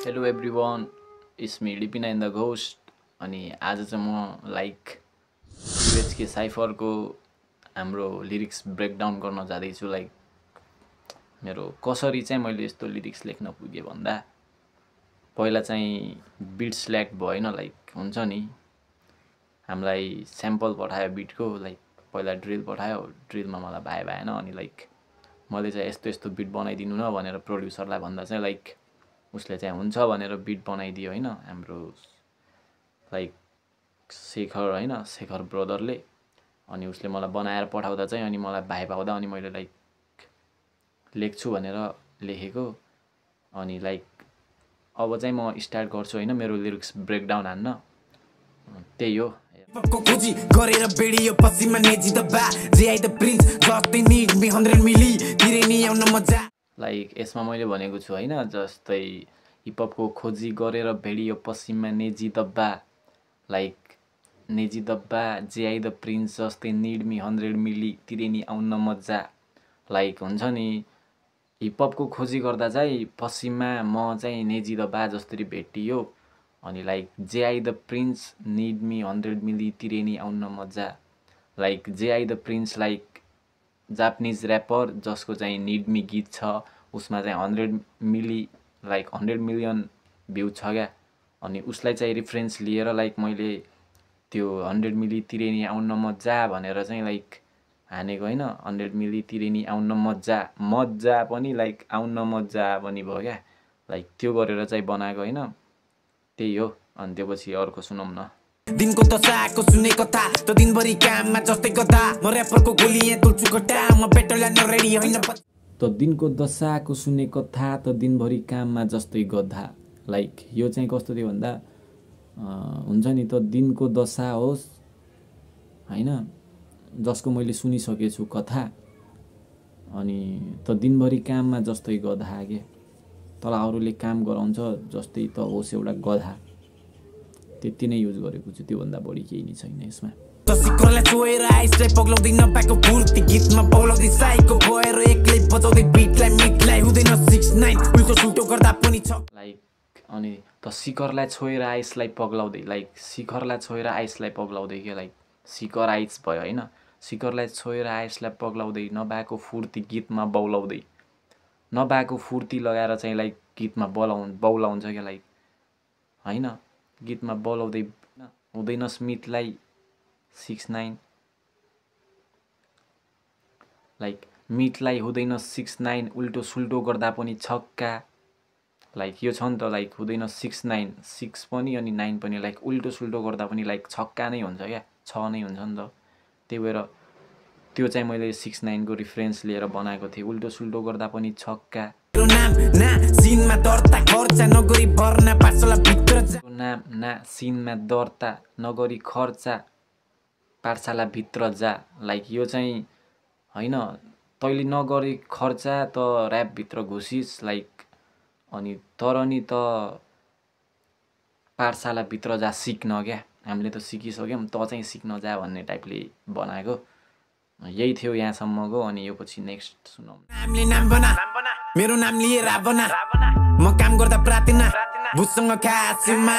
Hello everyone, it's me Lipina in the ghost. अनि आज चाहिँ म युएचके साइफरको हाम्रो लिरिक्स ब्रेकडाउन गर्न जाँदैछु। मेरो कसरी चाहिँ मैले यस्तो लिरिक्स लेख्न पुगेँ भन्दा पहिला चाहिँ बिट सिलेक्ट भएन। हुन्छ नि, हामीलाई स्याम्पल पठायो बिटको, पहिला ड्रिल पठायो, ड्रिलमा मलाई भएन। अनि मैले चाहिँ यस्तो यस्तो बिट बनाइदिनु न भनेर प्रोड्युसरलाई भन्दा चाहिँ उसले चाहिँ हुन्छ भनेर बिट बनाइदियो होइन, हाम्रो शेखर होइन, शेखर ब्रदरले। अनि उसले मलाई बनाएर पठाउँदा चाहिँ अनि मलाई पाउँदा अनि मैले लेख्छु भनेर लेखेको। अनि अब चाहिँ म स्टार्ट गर्छु होइन मेरो लिरिक्स ब्रेकडाउन हान्न। त्यही हो। खोजी गरेर बेडियो पछिमा नेजी द बा जेआई द प्रिन्स जस्तै नीड मी 100 मिली तिरे नि आउन मजा। यसमा मैले भनेको छु होइन, जस्तै हिपहपको खोजी गरेर भेडियो पश्चिममा नेजी दब्बा, नेजी दब्बा जेआई द प्रिन्स जस्तै निड मी 100 मिली तिरे नि आउन मजा। हुन्छ नि, हिपहपको खोजी गर्दा चाहिँ पश्चिममा म चाहिँ नेजी दब्बा जस्तरी भेटियो। अनि JI the prince need me 100 मिली तिरे नि आउन मजा। JI the prince Japanese rapper जसको चाहिँ निड मी गीत छ, उसमा चाहिँ 100 मिली 100 मिलियन भ्यू छ क्या। अनि उसलाई चाहिँ रिफरेन्स लिएर मैले त्यो 100 मिली तिरे नि आउन मजा भनेर चाहिँ हानेको होइन। 100 मिली तिरे नि आउन मजा, मजा पनि आउन मजा पनि भयो क्या। त्यो गरेर चाहिँ बनाएको होइन, त्यही हो। अनि त्यो पछि अर्को सुनौँ न। दिनको दशाको सुने कथा त दिनभरि काममा जस्तै कथा म ऱ्यापरको गोली यहाँ तुल्छु कटा म पेट्रोल ल्याउन रेडी होइन। त दिनको दशाको सुने कथा त दिनभरि काममा जस्तै गधा। यो चाहिँ कस्तो थियो भन्दा हुन्छ नि, त दिनको दशा होस् होइन, जसको मैले सुनिसकेछु कथा। अनि त दिनभरि काममा जस्तै गधा के, तर अरूले काम गराउँछ जस्तै त होस् एउटा गधा। त्यति नै युज गरेको छु, त्योभन्दा बढी केही नै छैन यसमा। सिकरलाई छोएर आइसलाई पग्लाउँदै नपाएको फुर्ती गीतमा पौलाउँदै साइको भएर एक्लै बजाउँदै बिटलाई मिटलाई हुँदैन 69 उल्टो सुल्टो गर्दा पनि छ। अनि त शिखरलाई छोएर आइसलाई पग्लाउँदै, शिखरलाई छोएर आइसलाई पग्लाउँदै के, शिखर आइस भयो होइन। शिखरलाई छोएर आइसलाई पग्लाउँदै नभएको फुर्ती गीतमा बौलाउँदै, नभएको फुर्ती लगाएर चाहिँ गीतमा बौलाउँछ क्या होइन। गीतमा बोलाउँदै हुँदैन स्मिथलाई 69, मिटलाई हुँदैन 69 उल्टो सुल्टो गर्दा पनि छक्का। यो छ नि त, हुँदैन 69 6 पनि अनि 9 पनि, उल्टो सुल्टो गर्दा पनि छक्का नै हुन्छ क्या, 6 नै हुन्छ नि त। त्यही भएर त्यो चाहिँ मैले 69 को रिफरेन्स लिएर बनाएको थिएँ, उल्टो सुल्टो गर्दा पनि छक्का। नाम ना सिनमा दर्ता खर्चा नगरी भर्ना पाठशाला भित्र जा, नाम ना सिनमा दर्ता नगरी खर्चा पाठशाला भित्र जा। यो चाहिँ होइन, तैँले नगरी खर्चा त ऱ्याप भित्र घुसिस, अनि तर नि त पाठशाला भित्र जा सिक्न क्या। हामीले त सिकिसक्यौँ, त चाहिँ सिक्न जा भन्ने टाइपले बनाएको। यही थियो यहाँसम्मको। अनि यो पछि नेक्स्ट सुनौँ। नामले नाम बना, मेरो नाम लिएर बना, म काम गर्दा प्रार्थना भुसँग खासमा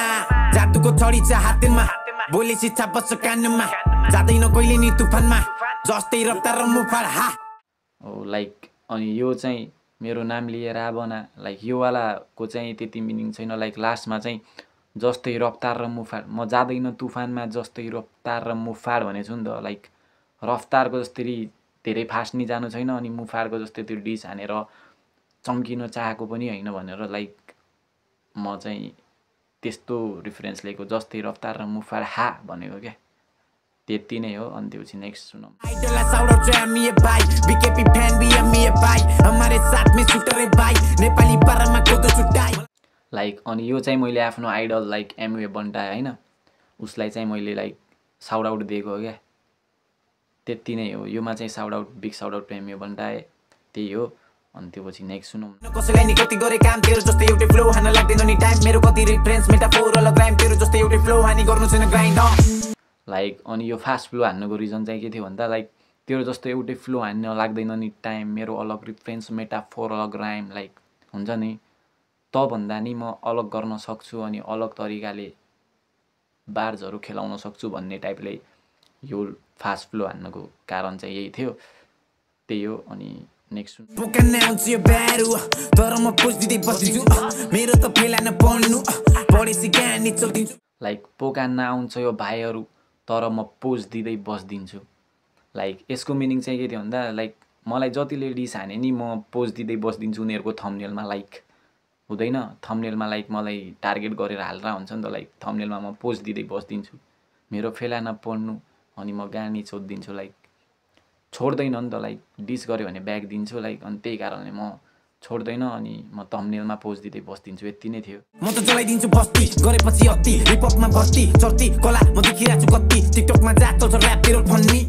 जादुको छडी छ हातमा बोली शिक्षा बस्छ कानमा जाँदैन कहिले नि तुफानमा जस्तै रफ्तार र मुफाड हा। अनि यो चाहिँ मेरो नाम लिएर बना, यो वालाको चाहिँ त्यति मिनिङ छैन। लास्टमा चाहिँ जस्तै रफ्तार र मुफाड, म जाँदैन तुफानमा जस्तै रफ्तार र मुफाड भनेछु नि त। रफ्तारको जस्तै धेरै फास्ट नि जानु छैन, अनि मुफाडको जस्तै त्यो डिस हानेर चम्किन चाहेको पनि होइन भनेर म चाहिँ त्यस्तो रिफरेन्स लिएको, जस्तै रफ्तार र मुफाड हा भनेको क्या। त्यति नै हो। अनि त्यसपछि नेक्स्ट सुनौँ। अनि यो चाहिँ मैले आफ्नो आइडल एमवे बन्टाएँ होइन, उसलाई चाहिँ मैले साउट आउट दिएको क्या। त्यति नै हो। योमा चाहिँ shout out, big shout out Amway बन्टाएँ, त्यही हो। अनि त्यो पछि नेक्स्ट सुनौँ। कसैलाई नि कति गरे काम तेरो जस्तै एउटै फ्लो हान्न लाग्दैन नि टाइम मेरो कति रिफरेन्स मेटाफोर अलग राइम तेरो जस्तै एउटै फ्लो हानि गर्नु छैन ग्राइन्ड। अनि यो फास्ट फ्लो हान्नुको रिजन चाहिँ के थियो भन्दा तेरो जस्तो एउटै फ्लो हान्न लाग्दैन नि टाइम मेरो अलग रिफरेन्स मेटाफोर अलग राइम, हुन्छ नि तभन्दा नि म अलग गर्न सक्छु अनि अलग तरिकाले बार्सहरू खेलाउन सक्छु भन्ने टाइपले यो फास्ट फ्लो हान्नको कारण चाहिँ यही थियो। त्यही हो। अनि नेक्स्ट लाइक पोकान्न आउँछ यो भाइहरू तर म पोज दिँदै बस्दिन्छु। लाइक यसको मिनिङ चाहिँ के थियो भन्दा लाइक मलाई जतिले रिस हाने नि म पोज दिँदै बस्दिन्छु उनीहरूको थम्बनेलमा। लाइक हुँदैन थम्बनेलमा लाइक मलाई टार्गेट गरेर हालेर हुन्छ नि त। लाइक थम्बनेलमा म पोज दिँदै बस्दिन्छु मेरो फेला नपर्नु अनि म गानी छोडिदिन्छु। लाइक छोड्दैन नि त। लाइक डिस गऱ्यो भने ब्याक दिन्छु। लाइक अनि त्यही कारणले म छोड्दैन अनि म थम्बनेलमा पोज दिँदै बस्दिन्छु। यति नै थियो। म त चलाइदिन्छु बस्ती गरेपछि अति हिपहपमा भर्ती चर्ती कला म देखिरहेछु कति टिकटकमा जा चल्छ र्याप मेरो फन्नी।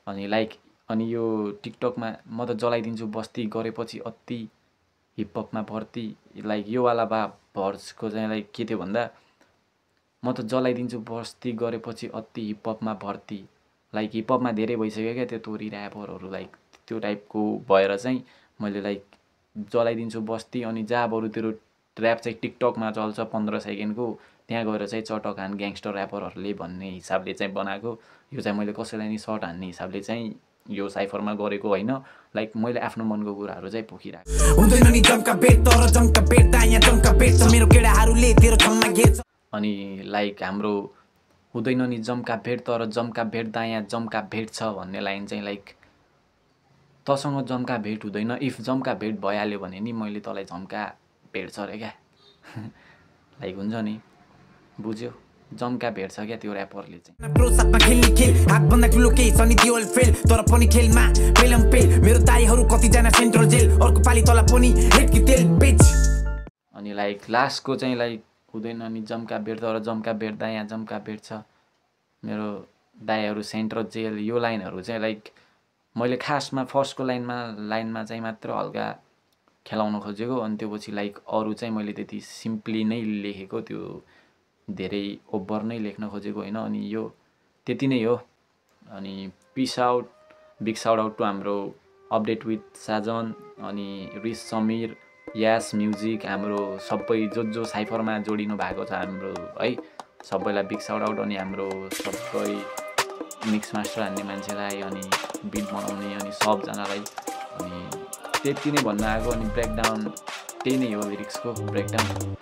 अनि लाइक अनि यो टिकटकमा म त जलाइदिन्छु बस्ती गरेपछि अति हिपहपमा भर्ती। लाइक यो वाला भर्सको चाहिँ लाइक के थियो भन्दा म त जलाइदिन्छु बस्ती गरेपछि अति हिपहपमा भर्ती। लाइक हिपहपमा धेरै भइसक्यो क्या त्यो तोरी ऱ्यापरहरू। लाइक त्यो टाइपको भएर चाहिँ मैले लाइक जलाइदिन्छु बस्ती अनि जहाँ बरु तेरो ऱ्याप चाहिँ टिकटकमा चल्छ 15 सेकेन्डको त्यहाँ गएर चाहिँ चटक हान ग्याङ्स्टर ऱ्यापरहरूले भन्ने हिसाबले चाहिँ बनाएको। यो चाहिँ मैले कसैलाई नि सर्ट हान्ने हिसाबले चाहिँ यो साइफरमा गरेको होइन। लाइक मैले आफ्नो मनको कुराहरू चाहिँ पोखिरहेको। अनि लाइक हाम्रो हुँदैन नि जम्का भेट तर जम्का भेट्दा यहाँ जम्का भेट छ भन्ने लाइन चाहिँ लाइक तसँग जम्का भेट हुँदैन इफ जम्का भेट भइहाल्यो भने नि मैले तँलाई जम्का भेट्छ अरे क्या। लाइक हुन्छ नि बुझ्यो जम्का भेट्छ क्या त्यो ऱ्यापरले चाहिँ। अनि लाइक लास्टको चाहिँ लाइक हुँदैन नि जम्का भेट तर जम्का भेट्दा यहाँ जम्का भेट छ मेरो दाइहरू सेन्ट्रल जेल। यो लाइनहरू चाहिँ लाइक मैले खासमा फर्स्टको लाइनमा चाहिँ मात्र हल्का खेलाउन खोजेको अनि त्यो पछि लाइक अरू चाहिँ मैले त्यति सिम्पली नै लेखेको त्यो धेरै ओभर नै लेख्न खोजेको होइन। अनि यो त्यति नै हो। अनि peace out big shout out to हाम्रो अपडेट विथ साजन अनि रिस समीर यास म्युजिक हाम्रो सबै जो साइफरमा जोडिनु भएको छ हाम्रो है सबैलाई बिग साउट आउट। अनि हाम्रो सबै मिक्स मास्टर हान्ने मान्छेलाई अनि बिट बनाउने अनि सबजनालाई अनि त्यति नै भन्न आएको। अनि ब्रेकडाउन त्यही नै हो लिरिक्सको ब्रेकडाउन।